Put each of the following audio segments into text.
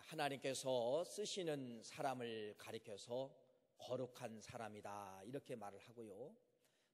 하나님께서 쓰시는 사람을 가리켜서 거룩한 사람이다 이렇게 말을 하고요.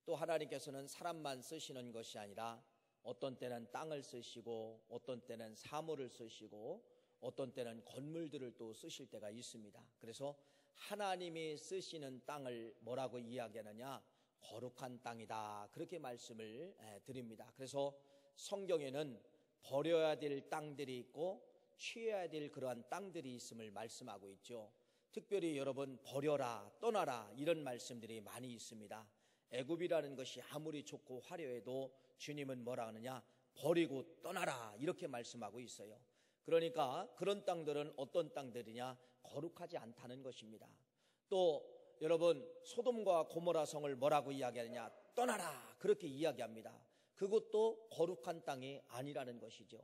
또 하나님께서는 사람만 쓰시는 것이 아니라 어떤 때는 땅을 쓰시고 어떤 때는 사물을 쓰시고 어떤 때는 건물들을 또 쓰실 때가 있습니다. 그래서 하나님이 쓰시는 땅을 뭐라고 이야기하느냐? 거룩한 땅이다 그렇게 말씀을 드립니다. 그래서 성경에는 버려야 될 땅들이 있고 취해야 될 그러한 땅들이 있음을 말씀하고 있죠. 특별히 여러분 버려라 떠나라 이런 말씀들이 많이 있습니다. 애굽이라는 것이 아무리 좋고 화려해도 주님은 뭐라 하느냐? 버리고 떠나라 이렇게 말씀하고 있어요. 그러니까 그런 땅들은 어떤 땅들이냐? 거룩하지 않다는 것입니다. 또 여러분 소돔과 고모라 성을 뭐라고 이야기하느냐? 떠나라 그렇게 이야기합니다. 그것도 거룩한 땅이 아니라는 것이죠.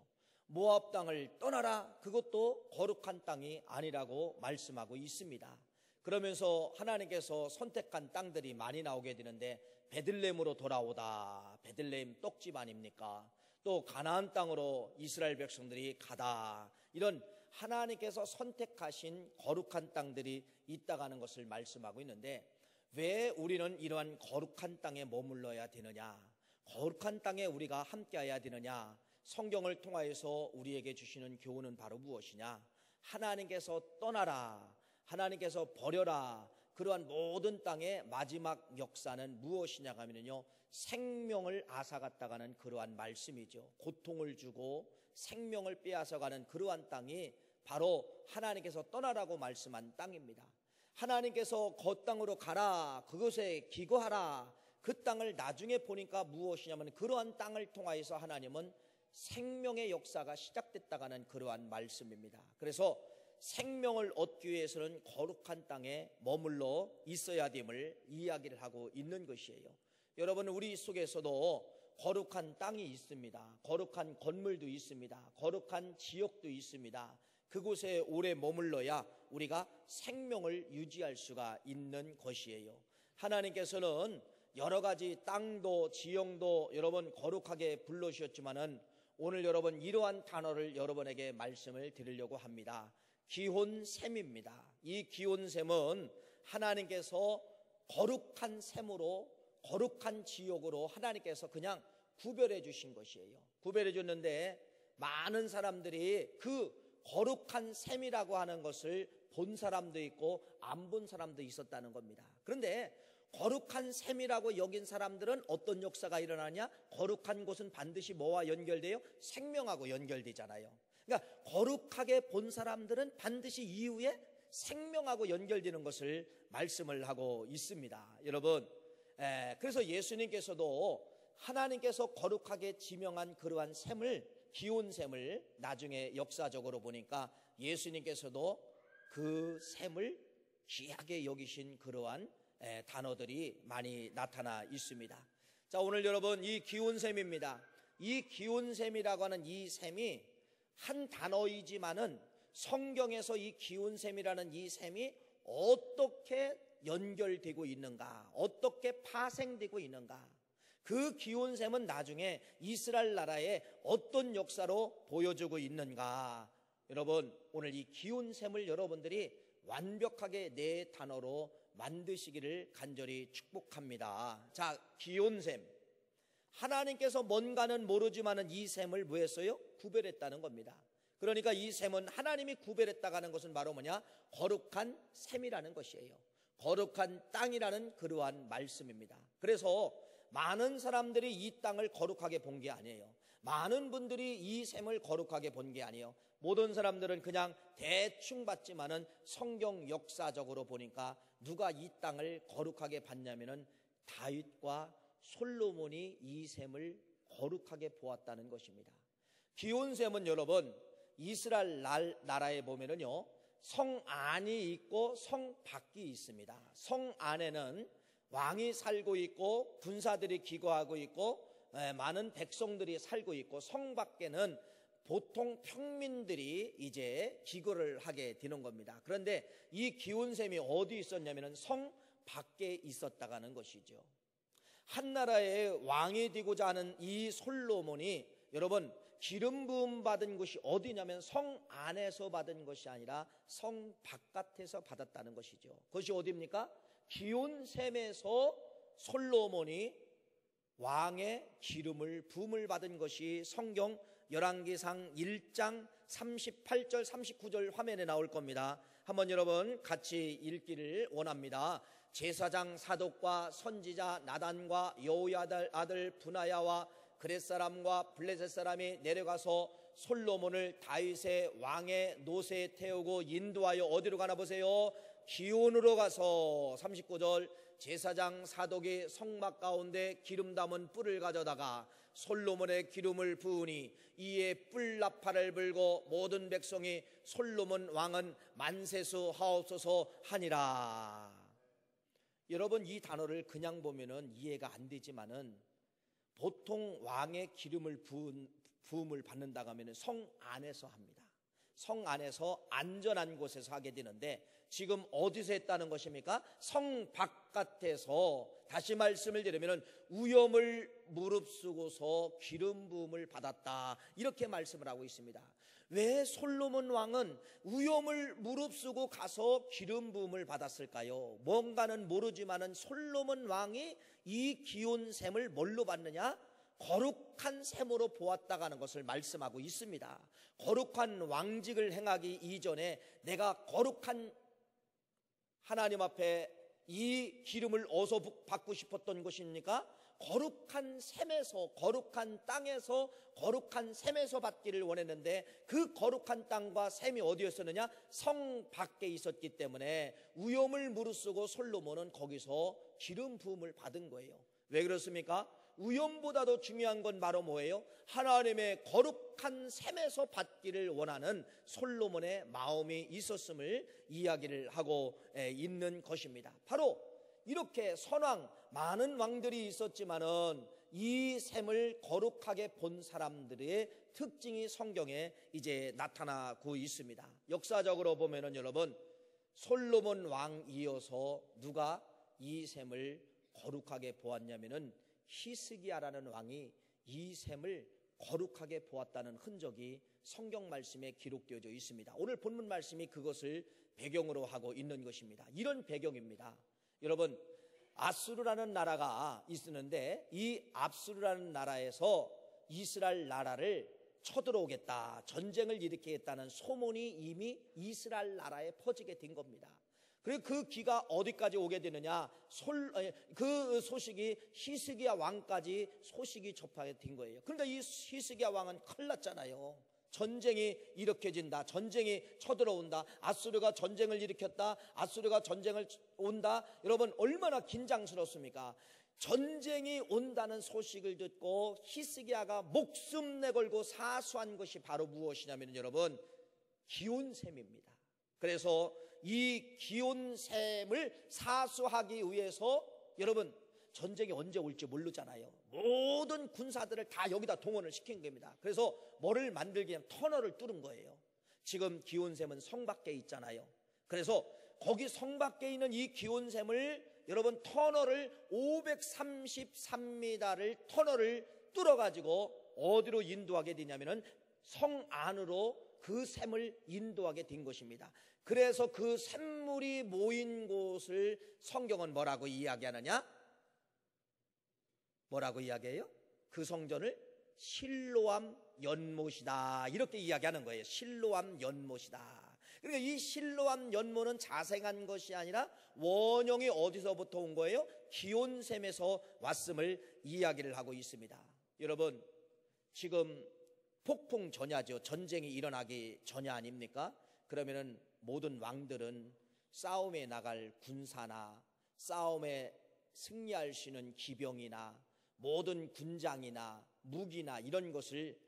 모압 땅을 떠나라 그것도 거룩한 땅이 아니라고 말씀하고 있습니다. 그러면서 하나님께서 선택한 땅들이 많이 나오게 되는데 베들레헴으로 돌아오다 베들레헴 떡집 아닙니까? 또 가나안 땅으로 이스라엘 백성들이 가다 이런 하나님께서 선택하신 거룩한 땅들이 있다가는 것을 말씀하고 있는데 왜 우리는 이러한 거룩한 땅에 머물러야 되느냐? 거룩한 땅에 우리가 함께해야 되느냐? 성경을 통하여서 우리에게 주시는 교훈은 바로 무엇이냐? 하나님께서 떠나라 하나님께서 버려라 그러한 모든 땅의 마지막 역사는 무엇이냐 하면요 생명을 앗아갔다가는 그러한 말씀이죠. 고통을 주고 생명을 빼앗아가는 그러한 땅이 바로 하나님께서 떠나라고 말씀한 땅입니다. 하나님께서 그 땅으로 가라 그것에 기거하라 그 땅을 나중에 보니까 무엇이냐면 그러한 땅을 통하여서 하나님은 생명의 역사가 시작됐다가는 그러한 말씀입니다. 그래서 생명을 얻기 위해서는 거룩한 땅에 머물러 있어야 됨을 이야기를 하고 있는 것이에요. 여러분 우리 속에서도 거룩한 땅이 있습니다. 거룩한 건물도 있습니다. 거룩한 지역도 있습니다. 그곳에 오래 머물러야 우리가 생명을 유지할 수가 있는 것이에요. 하나님께서는 여러 가지 땅도 지형도 여러분 거룩하게 불러주셨지만은 오늘 여러분 이러한 단어를 여러분에게 말씀을 드리려고 합니다. 기혼셈입니다. 이 기혼셈은 하나님께서 거룩한 셈으로 거룩한 지역으로 하나님께서 그냥 구별해 주신 것이에요. 구별해 줬는데 많은 사람들이 그 거룩한 셈이라고 하는 것을 본 사람도 있고 안 본 사람도 있었다는 겁니다. 그런데 거룩한 셈이라고 여긴 사람들은 어떤 역사가 일어나냐? 거룩한 곳은 반드시 뭐와 연결돼요? 생명하고 연결되잖아요. 그러니까 거룩하게 본 사람들은 반드시 이후에 생명하고 연결되는 것을 말씀을 하고 있습니다. 여러분 그래서 예수님께서도 하나님께서 거룩하게 지명한 그러한 셈을 기혼셈을 나중에 역사적으로 보니까 예수님께서도 그 셈을 귀하게 여기신 그러한 단어들이 많이 나타나 있습니다. 자 오늘 여러분 이 기혼셈입니다. 이 기혼셈이라고 하는 이 셈이 한 단어이지만은 성경에서 이 기혼셈이라는 이 셈이 어떻게 연결되고 있는가 어떻게 파생되고 있는가 그 기혼셈은 나중에 이스라엘 나라에 어떤 역사로 보여주고 있는가 여러분 오늘 이 기혼셈을 여러분들이 완벽하게 네 단어로 만드시기를 간절히 축복합니다. 자 기혼셈 하나님께서 뭔가는 모르지만은 이 셈을 뭐 했어요? 구별했다는 겁니다. 그러니까 이 셈은 하나님이 구별했다고 하는 것은 바로 뭐냐? 거룩한 셈이라는 것이에요. 거룩한 땅이라는 그러한 말씀입니다. 그래서 많은 사람들이 이 땅을 거룩하게 본 게 아니에요. 많은 분들이 이 셈을 거룩하게 본 게 아니에요. 모든 사람들은 그냥 대충 봤지만은 성경 역사적으로 보니까 누가 이 땅을 거룩하게 봤냐면은 다윗과 솔로몬이 이 셈을 거룩하게 보았다는 것입니다. 기혼셈은 여러분 이스라엘 나라에 보면은요 성 안이 있고 성 밖이 있습니다. 성 안에는 왕이 살고 있고 군사들이 기거하고 있고 많은 백성들이 살고 있고 성 밖에는 보통 평민들이 이제 기거를 하게 되는 겁니다. 그런데 이 기혼셈이 어디 있었냐면은 성 밖에 있었다가는 것이죠. 한 나라의 왕이 되고자 하는 이 솔로몬이 여러분 기름 부음 받은 것이 어디냐면 성 안에서 받은 것이 아니라 성 바깥에서 받았다는 것이죠. 그것이 어디입니까? 기온샘에서 솔로몬이 왕의 기름을 부음을 받은 것이 성경 열왕기상 1장 38절 39절 화면에 나올 겁니다. 한번 여러분 같이 읽기를 원합니다. 제사장 사독과 선지자 나단과 여호야다 아들 브나야와 그렛 사람과 블레셋 사람이 내려가서 솔로몬을 다윗의 왕의 노새에 태우고 인도하여 어디로 가나 보세요. 기온으로 가서 39절 제사장 사독이 성막 가운데 기름 담은 뿔을 가져다가 솔로몬의 기름을 부으니 이에 뿔 나팔을 불고 모든 백성이 솔로몬 왕은 만세수 하옵소서 하니라. 여러분, 이 단어를 그냥 보면은 이해가 안 되지만은 보통 왕의 기름을 부음을 받는다고 하면 성 안에서 합니다. 성 안에서 안전한 곳에서 하게 되는데 지금 어디서 했다는 것입니까? 성 바깥에서, 다시 말씀을 드리면 위험을 무릅쓰고서 기름 부음을 받았다, 이렇게 말씀을 하고 있습니다. 왜 솔로몬 왕은 위험을 무릅쓰고 가서 기름 부음을 받았을까요? 뭔가는 모르지만은 솔로몬 왕이 이 기온샘을 뭘로 받느냐? 거룩한 샘으로 보았다가 하는 것을 말씀하고 있습니다. 거룩한 왕직을 행하기 이전에 내가 거룩한 하나님 앞에 이 기름을 어디서 받고 싶었던 것입니까? 거룩한 샘에서, 거룩한 땅에서, 거룩한 샘에서 받기를 원했는데 그 거룩한 땅과 샘이 어디였었느냐? 성 밖에 있었기 때문에 위험을 무릅쓰고 솔로몬은 거기서 기름 부음을 받은 거예요. 왜 그렇습니까? 위험보다도 중요한 건 바로 뭐예요? 하나님의 거룩한 샘에서 받기를 원하는 솔로몬의 마음이 있었음을 이야기를 하고 있는 것입니다. 바로 이렇게 선왕, 많은 왕들이 있었지만은 이 샘을 거룩하게 본 사람들의 특징이 성경에 이제 나타나고 있습니다. 역사적으로 보면은 여러분, 솔로몬 왕 이어서 누가 이 샘을 거룩하게 보았냐면은 히스기야라는 왕이 이 샘을 거룩하게 보았다는 흔적이 성경 말씀에 기록되어져 있습니다. 오늘 본문 말씀이 그것을 배경으로 하고 있는 것입니다. 이런 배경입니다. 여러분, 아수르라는 나라가 있었는데 이 아수르라는 나라에서 이스라엘 나라를 쳐들어오겠다, 전쟁을 일으키겠다는 소문이 이미 이스라엘 나라에 퍼지게 된 겁니다. 그리고 그 기가 어디까지 오게 되느냐? 그 소식이 히스기야 왕까지 소식이 접하게 된 거예요. 그런데 이 히스기야 왕은 큰일 났잖아요. 전쟁이 일으켜진다, 전쟁이 쳐들어온다, 아수르가 전쟁을 일으켰다, 아수르가 전쟁을 온다. 여러분, 얼마나 긴장스럽습니까? 전쟁이 온다는 소식을 듣고 히스기야가 목숨 내걸고 사수한 것이 바로 무엇이냐면 여러분, 기온샘입니다. 그래서 이 기온샘을 사수하기 위해서 여러분, 전쟁이 언제 올지 모르잖아요. 모든 군사들을 다 여기다 동원을 시킨 겁니다. 그래서 뭐를 만들기 위한 터널을 뚫은 거예요. 지금 기온샘은 성 밖에 있잖아요. 그래서 거기 성 밖에 있는 이 기온샘을 여러분, 터널을 533m를 터널을 뚫어가지고 어디로 인도하게 되냐면은 성 안으로 그 샘을 인도하게 된 것입니다. 그래서 그 샘물이 모인 곳을 성경은 뭐라고 이야기하느냐? 뭐라고 이야기해요? 그 성전을 실로암 연못이다, 이렇게 이야기하는 거예요. 실로암 연못이다. 그러니까 이 실로암 연못은 자생한 것이 아니라 원형이 어디서부터 온 거예요? 기온샘에서 왔음을 이야기를 하고 있습니다. 여러분, 지금 폭풍 전야죠. 전쟁이 일어나기 전야 아닙니까? 그러면은 모든 왕들은 싸움에 나갈 군사나 싸움에 승리할 수 있는 기병이나 모든 군장이나 무기나 이런 것을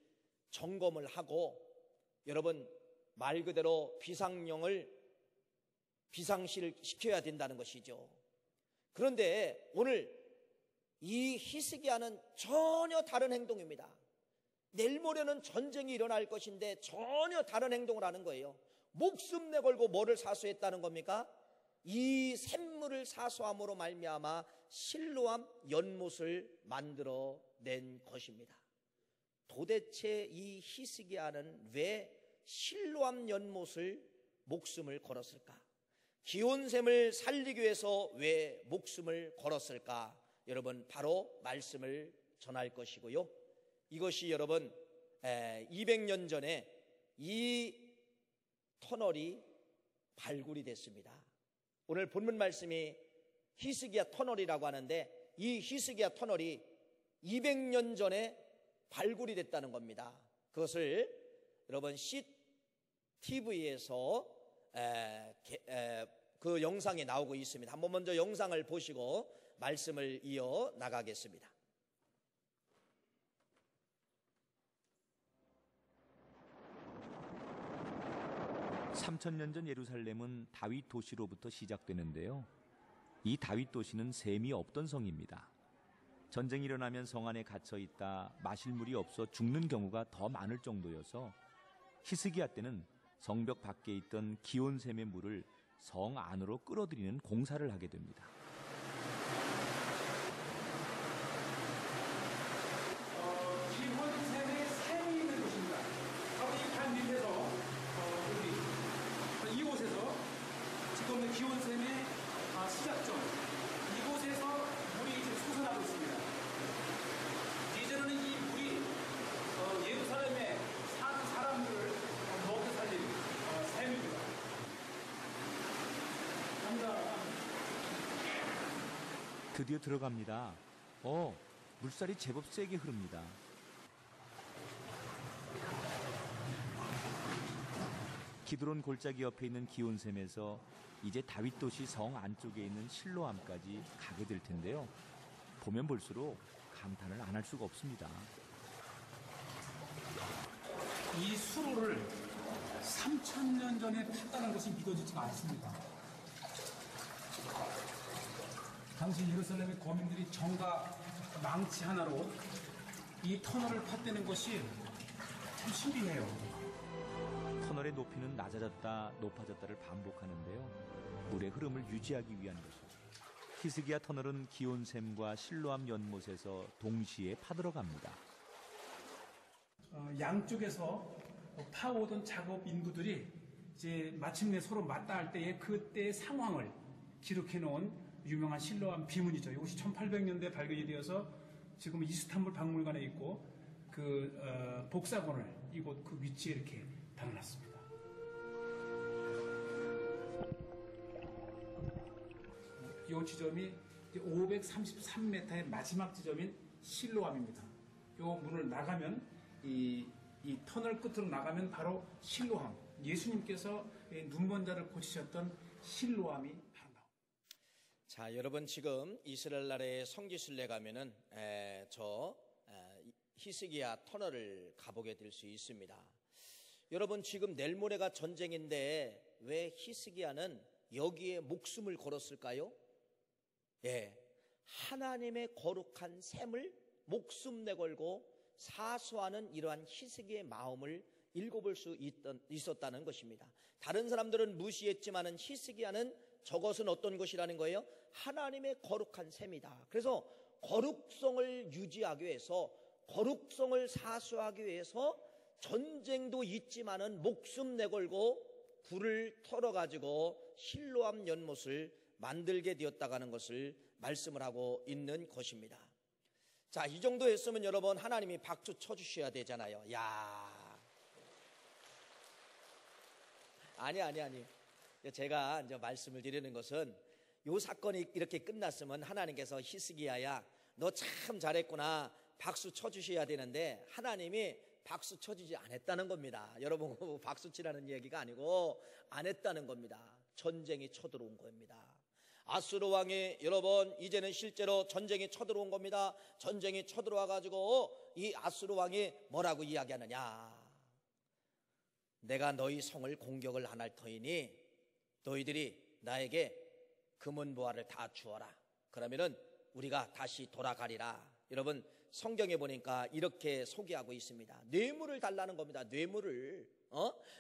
점검을 하고, 여러분, 말 그대로 비상시를 시켜야 된다는 것이죠. 그런데 오늘 이 히스기야는 전혀 다른 행동입니다. 내일 모레는 전쟁이 일어날 것인데 전혀 다른 행동을 하는 거예요. 목숨 내걸고 뭐를 사수했다는 겁니까? 이 샘물을 사수함으로 말미암아 실로암 연못을 만들어낸 것입니다. 도대체 이 히스기야는 왜 실로암 연못을 목숨을 걸었을까? 기온샘을 살리기 위해서 왜 목숨을 걸었을까? 여러분, 바로 말씀을 전할 것이고요. 이것이 여러분 200년 전에 이 터널이 발굴이 됐습니다. 오늘 본문 말씀이 히스기야 터널이라고 하는데, 이 히스기야 터널이 200년 전에 발굴이 됐다는 겁니다. 그것을 여러분 CTV에서 그 영상이 나오고 있습니다. 한번 먼저 영상을 보시고 말씀을 이어 나가겠습니다. (3000년) 전 예루살렘은 다윗 도시로부터 시작되는데요. 이 다윗 도시는 샘이 없던 성입니다. 전쟁이 일어나면 성 안에 갇혀 있다 마실 물이 없어 죽는 경우가 더 많을 정도여서 히스기야 때는 성벽 밖에 있던 기온샘의 물을 성 안으로 끌어들이는 공사를 하게 됩니다. 기온샘에 샘이 있는 곳입니다. 바로 이 강 밑에서 이곳에서 지금 기온샘의 시작점, 이곳에서 물이 이제 솟아나고 있습니다. 이제는 이 물이 예루살렘에 사는 사람들을 먹여 살린 샘입니다. 갑니다. 드디어 들어갑니다. 물살이 제법 세게 흐릅니다. 기드론 골짜기 옆에 있는 기온샘에서 이제 다윗 도시 성 안쪽에 있는 실로암까지 가게 될 텐데요. 보면 볼수록 감탄을 안 할 수가 없습니다. 이 수로를 3000년 전에 탔다는 것이 믿어지지가 않습니다. 당시 예루살렘의 거민들이 정과 망치 하나로 이 터널을 팠다는 것이 참 신비해요. 터널의 높이는 낮아졌다 높아졌다를 반복하는데요. 물의 흐름을 유지하기 위한 것이죠. 히스기야 터널은 기온샘과 실로암 연못에서 동시에 파들어갑니다. 양쪽에서 파오던 작업 인부들이 이제 마침내 서로 맞닿을 때의 그때의 상황을 기록해 놓은 유명한 실로암 비문이죠. 이것이 1800년대에 발견이 되어서 지금 이스탄불 박물관에 있고 그 복사본을 이곳 그 위치에 이렇게 달아놨습니다. 이 지점이 533m의 마지막 지점인 실로암입니다. 이 문을 나가면 이 터널 끝으로 나가면 바로 실로암, 예수님께서 눈먼자를 고치셨던 실로암이 바로 나옵니다. 자, 여러분, 지금 이스라엘 나라의 성지순례 가면은 히스기야 터널을 가보게 될 수 있습니다. 여러분, 지금 내일 모레가 전쟁인데 왜 히스기야는 여기에 목숨을 걸었을까요? 하나님의 거룩한 샘을 목숨 내걸고 사수하는 이러한 히스기야의 마음을 읽어볼 수 있었다는 것입니다. 다른 사람들은 무시했지만은 히스기야는 저것은 어떤 것이라는 거예요? 하나님의 거룩한 샘이다. 그래서 거룩성을 유지하기 위해서, 거룩성을 사수하기 위해서 전쟁도 있지만은 목숨 내걸고 불을 털어가지고 실로암 연못을 만들게 되었다고 하는 것을 말씀을 하고 있는 것입니다. 자, 이 정도 했으면 여러분 하나님이 박수 쳐주셔야 되잖아요. 아니. 제가 이제 말씀을 드리는 것은 이 사건이 이렇게 끝났으면 하나님께서 히스기야야, 너 참 잘했구나, 박수 쳐주셔야 되는데 하나님이 박수 쳐주지 않았다는 겁니다. 여러분, 박수 치라는 얘기가 아니고 안 했다는 겁니다. 전쟁이 쳐들어온 겁니다. 아수르 왕이 여러분 이제는 실제로 전쟁이 쳐들어온 겁니다. 전쟁이 쳐들어와 가지고 이 아수르 왕이 뭐라고 이야기하느냐? 내가 너희 성을 공격을 안 할 터이니 너희들이 나에게 금은보화를 다 주어라. 그러면은 우리가 다시 돌아가리라. 여러분, 성경에 보니까 이렇게 소개하고 있습니다. 뇌물을 달라는 겁니다. 뇌물을.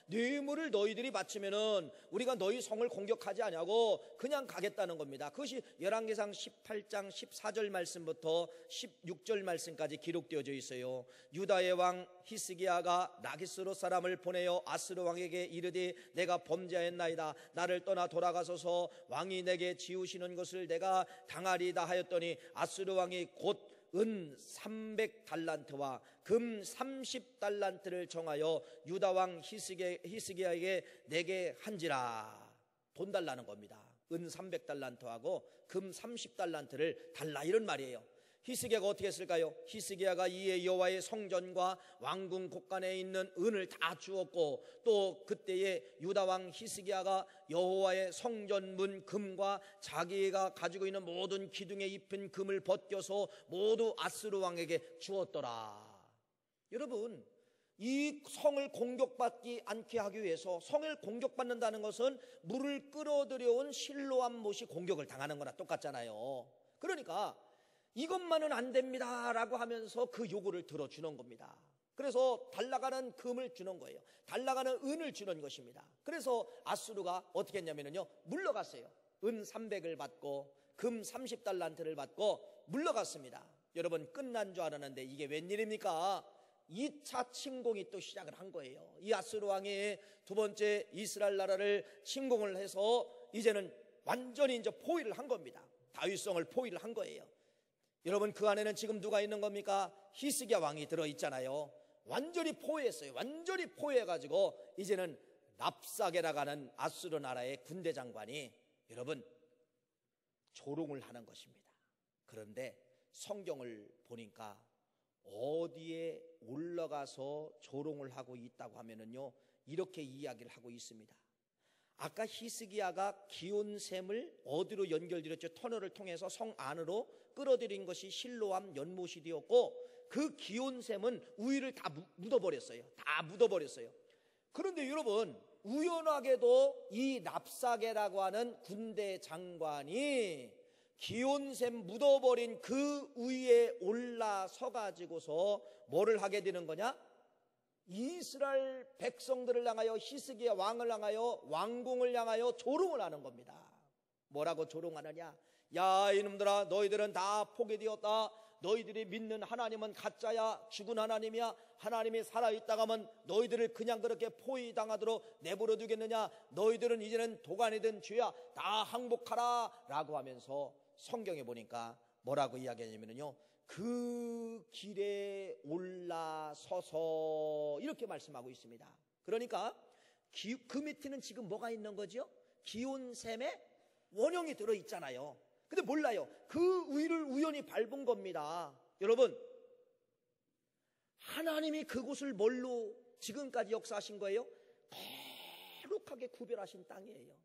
뇌물을 너희들이 바치면은 우리가 너희 성을 공격하지 아니하고 그냥 가겠다는 겁니다. 그것이 열왕기상 18장 14절 말씀부터 16절 말씀까지 기록되어져 있어요. 유다의 왕 히스기야가 라기스로 사람을 보내어 아스루 왕에게 이르되 내가 범죄하였나이다. 나를 떠나 돌아가소서. 왕이 내게 지우시는 것을 내가 당하리다 하였더니 아스루 왕이 곧 은 300달란트와 금 30달란트를 정하여 유다 왕 히스기야에게 내게 한지라. 돈 달라는 겁니다. 은 300달란트하고 금 30달란트를 달라 이런 말이에요. 히스기야가 어떻게 했을까요? 히스기야가 이에 여호와의 성전과 왕궁 곳간에 있는 은을 다 주었고, 또 그때에 유다 왕 히스기야가 여호와의 성전 문 금과 자기가 가지고 있는 모든 기둥에 입힌 금을 벗겨서 모두 아스루 왕에게 주었더라. 여러분, 이 성을 공격받지 않게 하기 위해서, 성을 공격받는다는 것은 물을 끌어들여온 실로암 못이 공격을 당하는 거나 똑같잖아요. 그러니까 이것만은 안 됩니다 라고 하면서 그 요구를 들어주는 겁니다. 그래서 달라가는 금을 주는 거예요. 달라가는 은을 주는 것입니다. 그래서 아수르가 어떻게 했냐면요, 물러갔어요. 은 300을 받고 금 30달란트를 받고 물러갔습니다. 여러분, 끝난 줄 알았는데 이게 웬일입니까? 2차 침공이 또 시작을 한 거예요. 이 아수르 왕이 두 번째 이스라엘 나라를 침공을 해서 이제는 완전히 이제 포위를 한 겁니다. 다윗성을 포위를 한 거예요. 여러분, 그 안에는 지금 누가 있는 겁니까? 히스기야 왕이 들어있잖아요. 완전히 포위했어요. 완전히 포위해가지고 이제는 랍사게라고 하는 아수르 나라의 군대 장관이 여러분 조롱을 하는 것입니다. 그런데 성경을 보니까 어디에 올라가서 조롱을 하고 있다고 하면은요, 이렇게 이야기를 하고 있습니다. 아까 히스기야가 기온샘을 어디로 연결드렸죠? 터널을 통해서 성 안으로 끌어들인 것이 실로암 연못이 되었고, 그 기온샘은 우위를 다 묻어버렸어요. 다 묻어버렸어요. 그런데 여러분, 우연하게도 이 랍사게라고 하는 군대 장관이 기온샘 묻어버린 그 위에 올라서 가지고서 뭐를 하게 되는 거냐? 이스라엘 백성들을 향하여, 히스기야 왕을 향하여, 왕궁을 향하여 조롱을 하는 겁니다. 뭐라고 조롱하느냐? 야, 이놈들아, 너희들은 다 포기되었다. 너희들이 믿는 하나님은 가짜야. 죽은 하나님이야. 하나님이 살아있다가 하면 너희들을 그냥 그렇게 포위당하도록 내버려 두겠느냐? 너희들은 이제는 도관이든 죄야. 다 항복하라 라고 하면서 성경에 보니까 뭐라고 이야기하냐면요, 그 길에 올라서서 이렇게 말씀하고 있습니다. 그러니까 그 밑에는 지금 뭐가 있는 거죠? 기온샘의 원형이 들어있잖아요. 근데 몰라요. 그 위를 우연히 밟은 겁니다. 여러분, 하나님이 그곳을 뭘로 지금까지 역사하신 거예요? 거룩하게 구별하신 땅이에요.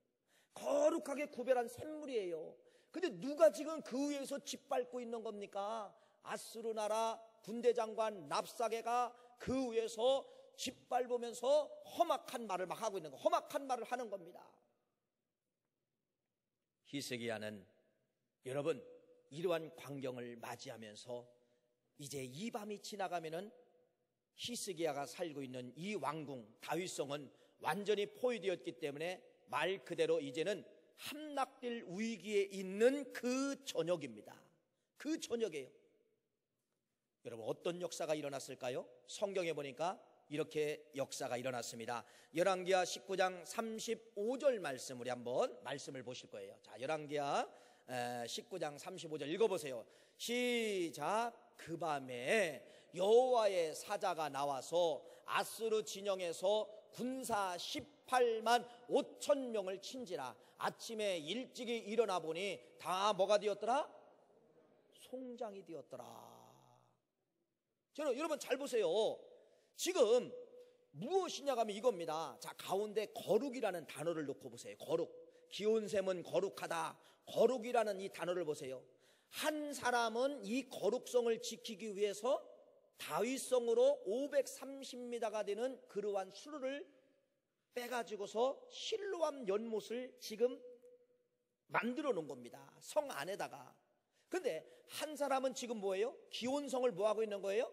거룩하게 구별한 샘물이에요. 근데 누가 지금 그 위에서 짓밟고 있는 겁니까? 아수르 나라 군대 장관 랍사게가 그 위에서 짓밟으면서 험악한 말을 막 하고 있는 거, 험악한 말을 하는 겁니다. 히스기야는 여러분, 이러한 광경을 맞이하면서 이제 이 밤이 지나가면은 히스기야가 살고 있는 이 왕궁 다윗성은 완전히 포위되었기 때문에 말 그대로 이제는 함락될 위기에 있는 그 저녁입니다. 그 저녁이에요. 여러분, 어떤 역사가 일어났을까요? 성경에 보니까 이렇게 역사가 일어났습니다. 열왕기하 19장 35절 말씀, 우리 한번 말씀을 보실 거예요. 자, 열왕기하 19장 35절 읽어보세요. 시작. 그 밤에 여호와의 사자가 나와서 아수르 진영에서 군사 18만 5천 명을 친지라. 아침에 일찍이 일어나 보니 다 뭐가 되었더라? 송장이 되었더라. 저는 여러분 잘 보세요. 지금 무엇이냐 하면 이겁니다. 자, 가운데 거룩이라는 단어를 놓고 보세요. 거룩. 기온샘은 거룩하다. 거룩이라는 이 단어를 보세요. 한 사람은 이 거룩성을 지키기 위해서 다윗성으로 530m가 되는 그러한 수로를 빼가지고서 실로암 연못을 지금 만들어 놓은 겁니다. 성 안에다가. 근데 한 사람은 지금 뭐예요? 기온성을 뭐하고 있는 거예요?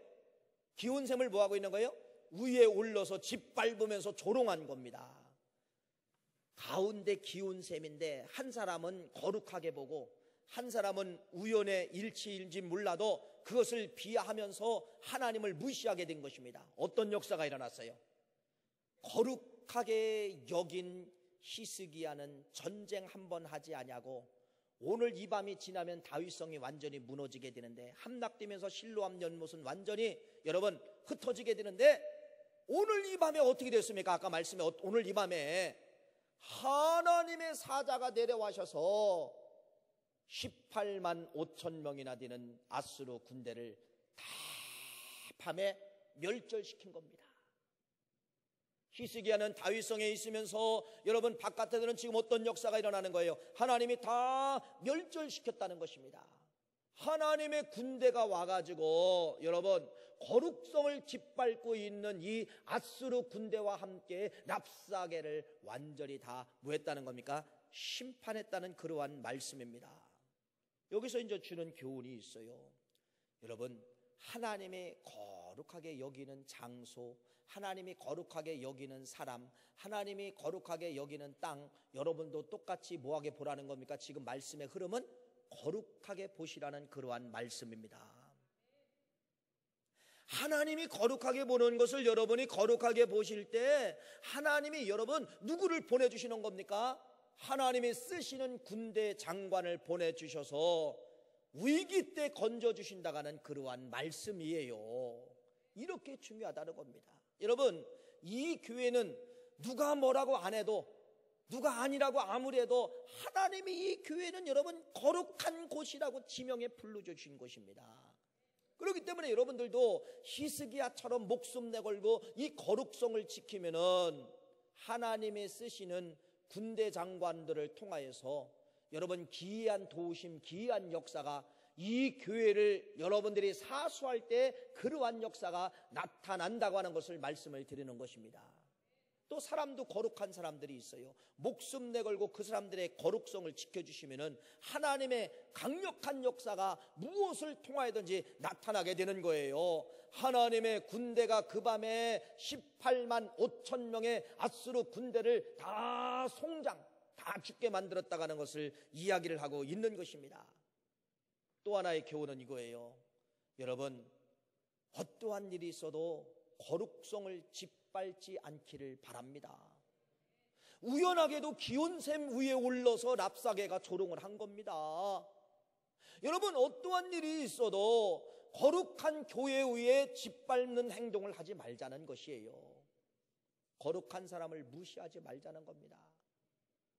기온샘을 뭐하고 있는 거예요? 위에 올라서 짓밟으면서 조롱한 겁니다. 가운데 기운 셈인데 한 사람은 거룩하게 보고 한 사람은 우연의 일치인지 몰라도 그것을 비하하면서 하나님을 무시하게 된 것입니다. 어떤 역사가 일어났어요? 거룩하게 여긴 히스기야는 전쟁 한 번 하지 아니하고 오늘 이 밤이 지나면 다윗성이 완전히 무너지게 되는데 함락되면서 실로암 연못은 완전히 여러분 흩어지게 되는데 오늘 이 밤에 어떻게 됐습니까? 아까 말씀에 오늘 이 밤에 하나님의 사자가 내려와셔서 18만 5천 명이나 되는 아수르 군대를 다 밤에 멸절시킨 겁니다. 히스기야는 다윗성에 있으면서 여러분 바깥에서는 지금 어떤 역사가 일어나는 거예요? 하나님이 다 멸절시켰다는 것입니다. 하나님의 군대가 와가지고 여러분 거룩성을 짓밟고 있는 이 아수르 군대와 함께 랍사게를 완전히 다 뭐했다는 겁니까? 심판했다는 그러한 말씀입니다. 여기서 이제 주는 교훈이 있어요. 여러분 하나님의 거룩하게 여기는 장소, 하나님이 거룩하게 여기는 사람, 하나님이 거룩하게 여기는 땅, 여러분도 똑같이 뭐하게 보라는 겁니까? 지금 말씀의 흐름은 거룩하게 보시라는 그러한 말씀입니다. 하나님이 거룩하게 보는 것을 여러분이 거룩하게 보실 때 하나님이 여러분 누구를 보내주시는 겁니까? 하나님이 쓰시는 군대 장관을 보내주셔서 위기 때 건져주신다가는 그러한 말씀이에요. 이렇게 중요하다는 겁니다. 여러분 이 교회는 누가 뭐라고 안 해도 누가 아니라고 아무리 해도 하나님이 이 교회는 여러분 거룩한 곳이라고 지명해 불러주신 곳입니다. 그렇기 때문에 여러분들도 히스기야처럼 목숨 내걸고 이 거룩성을 지키면은 하나님이 쓰시는 군대 장관들을 통하여서 여러분 기이한 도우심, 기이한 역사가 이 교회를 여러분들이 사수할 때 그러한 역사가 나타난다고 하는 것을 말씀을 드리는 것입니다. 또 사람도 거룩한 사람들이 있어요. 목숨 내걸고 그 사람들의 거룩성을 지켜주시면은 하나님의 강력한 역사가 무엇을 통하여든지 나타나게 되는 거예요. 하나님의 군대가 그 밤에 18만 5천 명의 아수르 군대를 다 송장, 다 죽게 만들었다고 하는 것을 이야기를 하고 있는 것입니다. 또 하나의 교훈은 이거예요. 여러분 어떠한 일이 있어도 거룩성을 짓밟지 않기를 바랍니다. 우연하게도 기온샘 위에 올라서 랍사게가 조롱을 한 겁니다. 여러분 어떠한 일이 있어도 거룩한 교회 위에 짓밟는 행동을 하지 말자는 것이에요. 거룩한 사람을 무시하지 말자는 겁니다.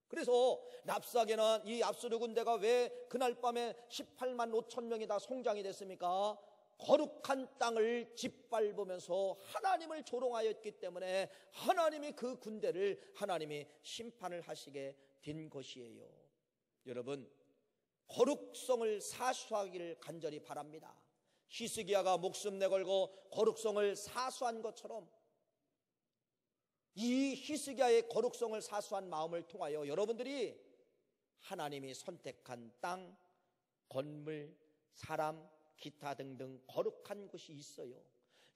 그래서 랍사게나 이 아수르 군대가 왜 그날 밤에 18만 5천 명이 다 송장이 됐습니까? 거룩한 땅을 짓밟으면서 하나님을 조롱하였기 때문에 하나님이 그 군대를 하나님이 심판을 하시게 된 것이에요. 여러분 거룩성을 사수하기를 간절히 바랍니다. 히스기야가 목숨 내걸고 거룩성을 사수한 것처럼 이 히스기야의 거룩성을 사수한 마음을 통하여 여러분들이 하나님이 선택한 땅, 건물, 사람, 기타 등등 거룩한 곳이 있어요.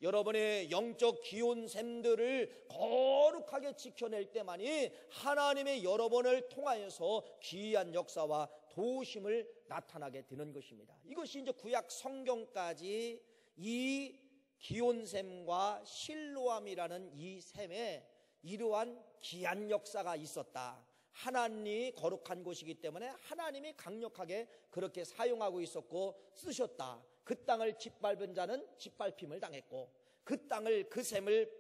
여러분의 영적 기온샘들을 거룩하게 지켜낼 때만이 하나님의 여러분을 통하여서 기이한 역사와 도우심을 나타나게 되는 것입니다. 이것이 이제 구약 성경까지 이 기온샘과 실로암이라는 이 샘에 이러한 귀한 역사가 있었다. 하나님이 거룩한 곳이기 때문에 하나님이 강력하게 그렇게 사용하고 있었고 쓰셨다. 그 땅을 짓밟은 자는 짓밟힘을 당했고 그 땅을 그 셈을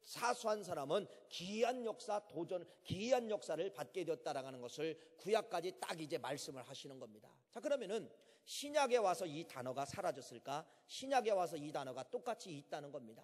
사수한 사람은 기이한 역사 도전, 기이한 역사를 받게 되었다라는 것을 구약까지 딱 이제 말씀을 하시는 겁니다. 자, 그러면은 신약에 와서 이 단어가 사라졌을까? 신약에 와서 이 단어가 똑같이 있다는 겁니다.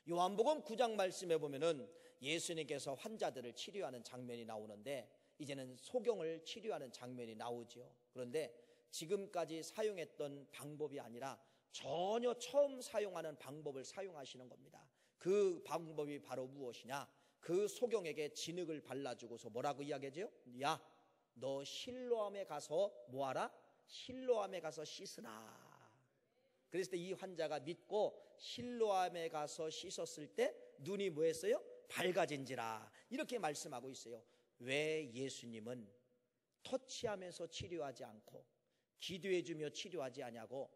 요한복음 9장 말씀에 보면은 예수님께서 환자들을 치료하는 장면이 나오는데 이제는 소경을 치료하는 장면이 나오죠. 그런데 지금까지 사용했던 방법이 아니라 전혀 처음 사용하는 방법을 사용하시는 겁니다. 그 방법이 바로 무엇이냐? 그 소경에게 진흙을 발라주고서 뭐라고 이야기하죠? 야, 너 실로암에 가서 뭐하라? 실로암에 가서 씻으라. 그랬을 때 이 환자가 믿고 실로암에 가서 씻었을 때 눈이 뭐했어요? 밝아진지라 이렇게 말씀하고 있어요. 왜 예수님은 터치하면서 치료하지 않고 기도해주며 치료하지 않냐고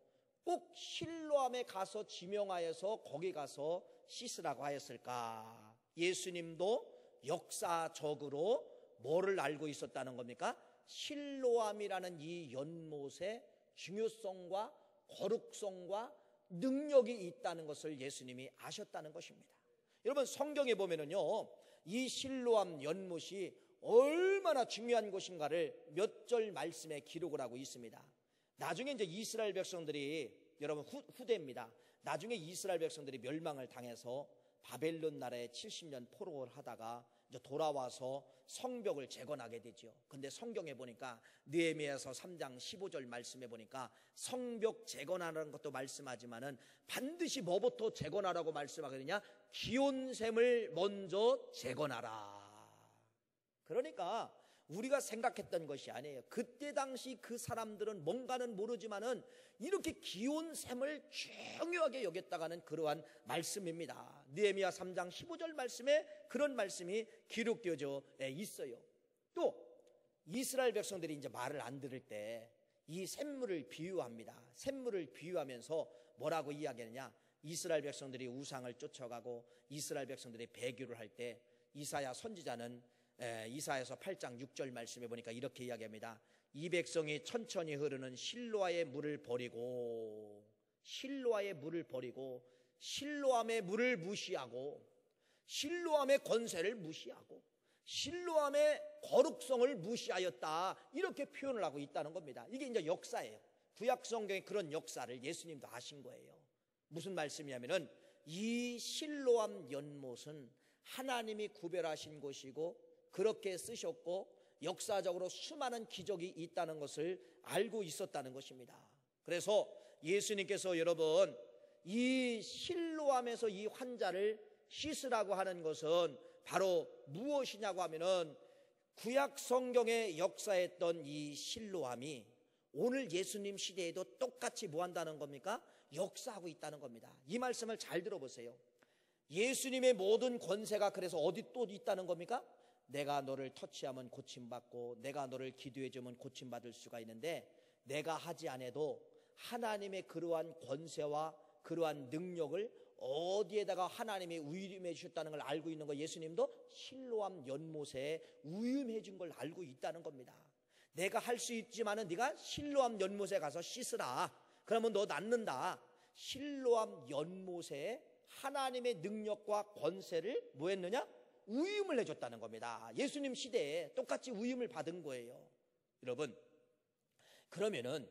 꼭 실로암에 가서 지명하여서 거기 가서 씻으라고 하였을까? 예수님도 역사적으로 뭐를 알고 있었다는 겁니까? 실로암이라는 이 연못의 중요성과 거룩성과 능력이 있다는 것을 예수님이 아셨다는 것입니다. 여러분 성경에 보면은요, 이 실로암 연못이 얼마나 중요한 곳인가를 몇 절 말씀에 기록을 하고 있습니다. 나중에 이제 이스라엘 백성들이, 여러분 후대입니다. 나중에 이스라엘 백성들이 멸망을 당해서 바벨론 나라에 70년 포로를 하다가 이제 돌아와서 성벽을 재건하게 되죠. 근데 성경에 보니까 느헤미야서 3장 15절 말씀에 보니까 성벽 재건하라는 것도 말씀하지만은 반드시 뭐부터 재건하라고 말씀하거든요. 기온샘을 먼저 재건하라. 그러니까 우리가 생각했던 것이 아니에요. 그때 당시 그 사람들은 뭔가는 모르지만은 이렇게 기온샘을 중요하게 여겼다가는 그러한 말씀입니다. 느헤미야 3장 15절 말씀에 그런 말씀이 기록되어져 있어요. 또 이스라엘 백성들이 이제 말을 안 들을 때 이 샘물을 비유합니다. 샘물을 비유하면서 뭐라고 이야기하느냐? 이스라엘 백성들이 우상을 쫓아가고 이스라엘 백성들이 배교를 할 때 이사야 선지자는 이사야서 8장 6절 말씀에 보니까 이렇게 이야기합니다. 이 백성이 천천히 흐르는 실로아의 물을 버리고, 실로아의 물을 버리고 실로암의 물을 무시하고 실로암의 권세를 무시하고 실로암의 거룩성을 무시하였다, 이렇게 표현을 하고 있다는 겁니다. 이게 이제 역사예요. 구약 성경의 그런 역사를 예수님도 하신 거예요. 무슨 말씀이냐면은 이 실로암 연못은 하나님이 구별하신 곳이고 그렇게 쓰셨고 역사적으로 수많은 기적이 있다는 것을 알고 있었다는 것입니다. 그래서 예수님께서 여러분 이 실로암에서 이 환자를 씻으라고 하는 것은 바로 무엇이냐고 하면은 구약 성경의 역사했던 이 실로암이 오늘 예수님 시대에도 똑같이 뭐 한다는 겁니까? 역사하고 있다는 겁니다. 이 말씀을 잘 들어보세요. 예수님의 모든 권세가 그래서 어디 또 있다는 겁니까? 내가 너를 터치하면 고침받고 내가 너를 기도해주면 고침받을 수가 있는데, 내가 하지 않아도 하나님의 그러한 권세와 그러한 능력을 어디에다가 하나님이 위임해 주셨다는 걸 알고 있는 거, 예수님도 실로암 연못에 위임해 준 걸 알고 있다는 겁니다. 내가 할 수 있지만은 네가 실로암 연못에 가서 씻으라. 그러면 너 낫는다. 실로암 연못에 하나님의 능력과 권세를 뭐 했느냐? 위임을 해줬다는 겁니다. 예수님 시대에 똑같이 위임을 받은 거예요. 여러분, 그러면은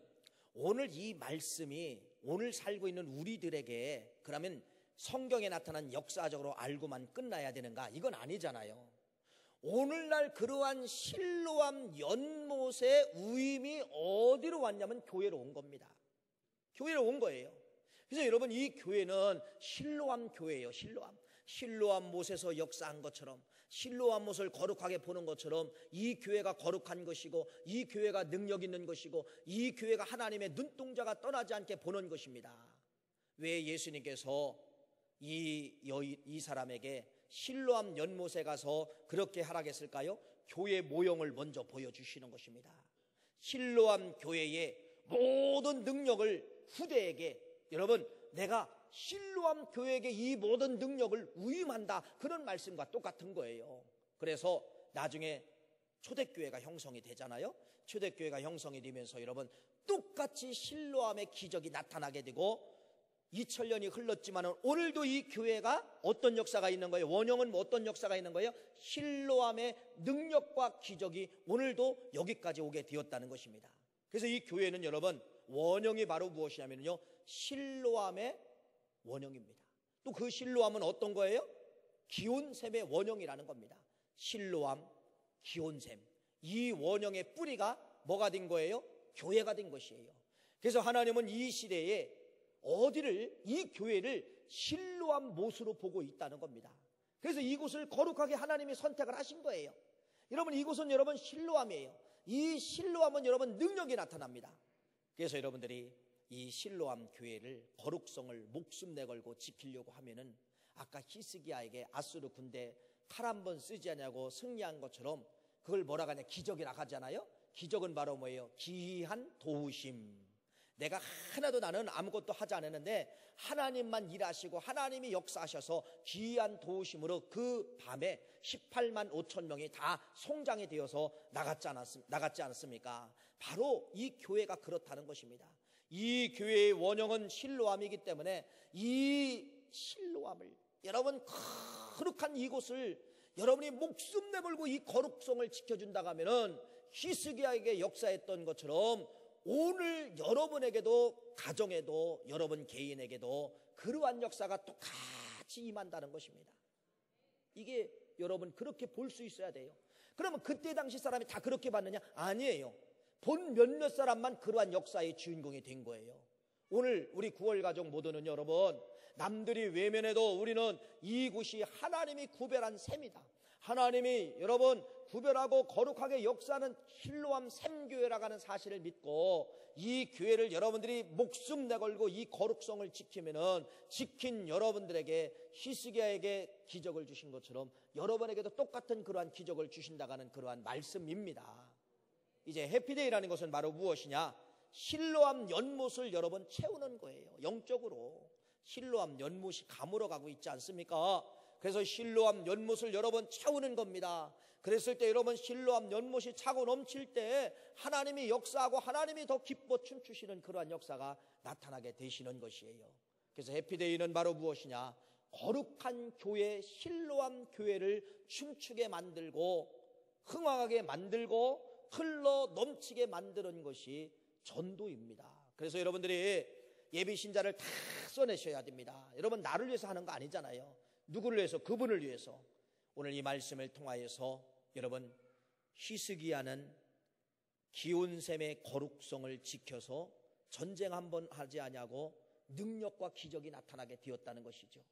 오늘 이 말씀이 오늘 살고 있는 우리들에게 그러면 성경에 나타난 역사적으로 알고만 끝나야 되는가? 이건 아니잖아요. 오늘날 그러한 실로암 연못의 위임이 어디로 왔냐면 교회로 온 겁니다. 교회로 온 거예요. 그래서 여러분, 이 교회는 실로암 교회예요. 실로암 못에서 역사한 것처럼, 실로암 못을 거룩하게 보는 것처럼 이 교회가 거룩한 것이고 이 교회가 능력 있는 것이고 이 교회가 하나님의 눈동자가 떠나지 않게 보는 것입니다. 왜 예수님께서 이 사람에게 실로암 연못에 가서 그렇게 하라겠을까요? 교회 모형을 먼저 보여주시는 것입니다. 실로암 교회의 모든 능력을 후대에게, 여러분, 내가 실로암 교회에게 이 모든 능력을 위임한다, 그런 말씀과 똑같은 거예요. 그래서 나중에 초대교회가 형성이 되잖아요. 초대교회가 형성이 되면서 여러분 똑같이 실로암의 기적이 나타나게 되고 2000년이 흘렀지만 오늘도 이 교회가 어떤 역사가 있는 거예요? 원형은 뭐 어떤 역사가 있는 거예요? 실로암의 능력과 기적이 오늘도 여기까지 오게 되었다는 것입니다. 그래서 이 교회는 여러분 원형이 바로 무엇이냐면요, 실로암의 원형입니다. 또 그 실로암은 어떤 거예요? 기온샘의 원형이라는 겁니다. 실로암, 기온샘, 이 원형의 뿌리가 뭐가 된 거예요? 교회가 된 것이에요. 그래서 하나님은 이 시대에 이 교회를 실로암 못으로 보고 있다는 겁니다. 그래서 이곳을 거룩하게 하나님이 선택을 하신 거예요. 여러분, 이곳은 여러분 실로암이에요. 이 실로암은 여러분 능력이 나타납니다. 그래서 여러분들이 이 실로암 교회를 거룩성을 목숨 내걸고 지키려고 하면은 아까 히스기야에게 아수르 군대 칼 한 번 쓰지 않냐고 승리한 것처럼 그걸 뭐라고 하냐, 기적이라고 하잖아요. 기적은 바로 뭐예요? 기이한 도우심. 내가 하나도 나는 아무것도 하지 않았는데 하나님만 일하시고 하나님이 역사하셔서 기이한 도우심으로 그 밤에 18만 5천 명이 다 송장이 되어서 나갔지 않았습니까? 바로 이 교회가 그렇다는 것입니다. 이 교회의 원형은 실로암이기 때문에 이 실로암을, 여러분 거룩한 이곳을 여러분이 목숨 내걸고 이 거룩성을 지켜준다고 하면은 히스기야에게 역사했던 것처럼 오늘 여러분에게도, 가정에도, 여러분 개인에게도 그러한 역사가 똑같이 임한다는 것입니다. 이게 여러분 그렇게 볼 수 있어야 돼요. 그러면 그때 당시 사람이 다 그렇게 봤느냐? 아니에요. 본 몇몇 사람만 그러한 역사의 주인공이 된 거예요. 오늘 우리 9월 가족 모두는 여러분, 남들이 외면해도 우리는 이곳이 하나님이 구별한 셈이다. 하나님이 여러분 구별하고 거룩하게 역사하는 실로암 샘교회라고 하는 사실을 믿고 이 교회를 여러분들이 목숨 내걸고 이 거룩성을 지키면은 지킨 여러분들에게 히스기야에게 기적을 주신 것처럼 여러분에게도 똑같은 그러한 기적을 주신다고 하는 그러한 말씀입니다. 이제 해피데이라는 것은 바로 무엇이냐? 실로암 연못을 여러분 채우는 거예요. 영적으로 실로암 연못이 가물어 가고 있지 않습니까? 그래서 실로암 연못을 여러분 채우는 겁니다. 그랬을 때 여러분 실로암 연못이 차고 넘칠 때 하나님이 역사하고 하나님이 더 기뻐 춤추시는 그러한 역사가 나타나게 되시는 것이에요. 그래서 해피데이는 바로 무엇이냐? 거룩한 교회, 실로암 교회를 춤추게 만들고 흥황하게 만들고 흘러 넘치게 만드는 것이 전도입니다. 그래서 여러분들이 예비 신자를 다 써내셔야 됩니다. 여러분 나를 위해서 하는 거 아니잖아요. 누구를 위해서? 그분을 위해서. 오늘 이 말씀을 통하여서 여러분 히스기야는 기온샘의 거룩성을 지켜서 전쟁 한번 하지 아니하고 능력과 기적이 나타나게 되었다는 것이죠.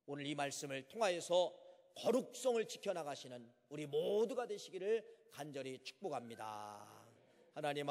오늘 이 말씀을 통하여서 거룩성을 지켜나가시는 우리 모두가 되시기를 간절히 축복합니다. 하나님